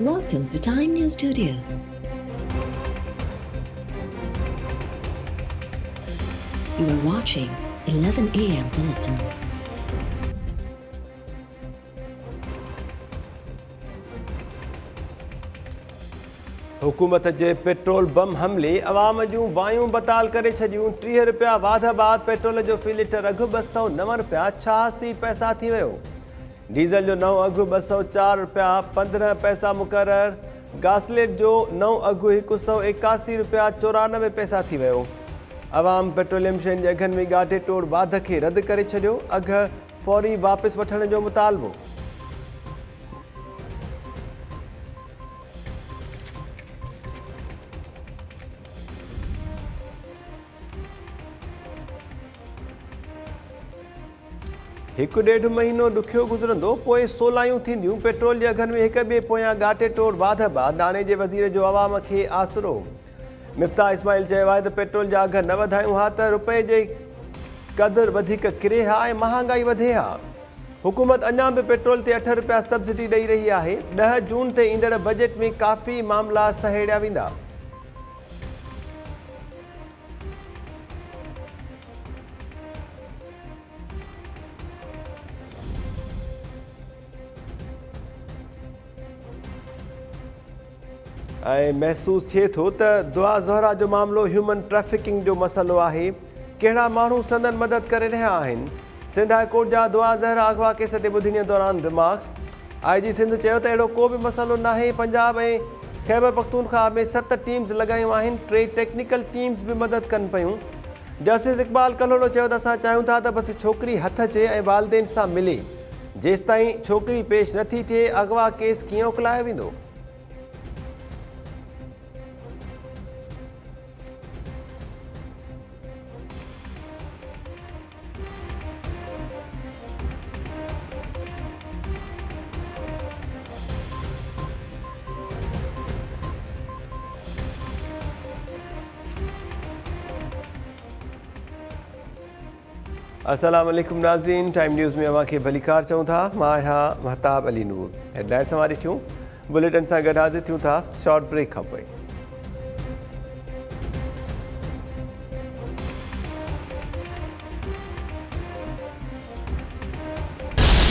Welcome to Time News Studios. You are watching 11 a.m. Bulletin. हुकूमत जे petrol bomb हमले अवाम जूं वायूं बताल करे छॾियूं। 30 रुपया वाध बाद पेट्रोल जो फी लीटर अघु 209 रुपया 86 पैसा थी वियो। डीज़ल जो नओं अघु 204 रुपया 15 पैसा मुक़रर। गासलेट जो नओं अघु 181 रुपया 94 पैसा थी वियो। अवाम पेट्रोलियम शयुनि जे अघनि में ॻाटे टोड़ वाध खे रद्द करे छॾियो। अघ फौरी वापसि वठण जो मुतालबो। हिकु ॾेढ महीनो ॾुखियो गुज़रंदो, पोइ सोलायूं थींदियूं। पेट्रोल जे अघनि में हिक ॿिए पोयां ॻाटे टोड़ वाध बाद दाणे जे वज़ीर जो अवाम खे आसिरो। मिफ्ता इस्माइल चयो आहे त पेट्रोल जा अघ न वधायूं हा त रुपए जे क़दुरु वधीक किरे हा ऐं महांगाई वधे हा। हुकूमत अञा बि पेट्रोल ते 8 रुपया सब्सिडी ॾेई रही आहे। 10 जून ते ईंदड़ बजट में काफ़ी मामला सहेड़िया वेंदा। ऐं महसूस थिए थो त दुआ ज़हरा जो मामिलो ह्यूमन ट्रैफिकिंग जो मसइलो आहे। कहिड़ा माण्हू संदन मदद करे रहिया आहिनि। सिंध हाई कोर्ट जा दुआ ज़हरा अगवा केस ते ॿुधणी दौरान रिमार्क्स। IG सिंध चयो त अहिड़ो को बि मसइलो नाहे। पंजाब ऐं खैबर पख्तूनख्वा में 7 टीम्स लॻायूं आहिनि। 3 टेक्निकल टीम्स बि मदद कनि पियूं। जस्टिस इक़बाल कलोड़ो चयो त असां चाहियूं था त बसि छोकिरी हथ अचे ऐं वालदेन सां मिले। जेसिताईं छोकिरी पेश नथी थिए अगवा केस कीअं उकलायो वेंदो। अस्सलाम वालेकुम नाज़रीन, टाइम न्यूज़ में अवां खे भलीकार चऊं था। मां आहियां महताब अली नूर। हेडलाइन्स हमारी थियूं। बुलेटिन सां गॾु हाज़िर थियूं था शॉर्ट ब्रेक खां पोइ।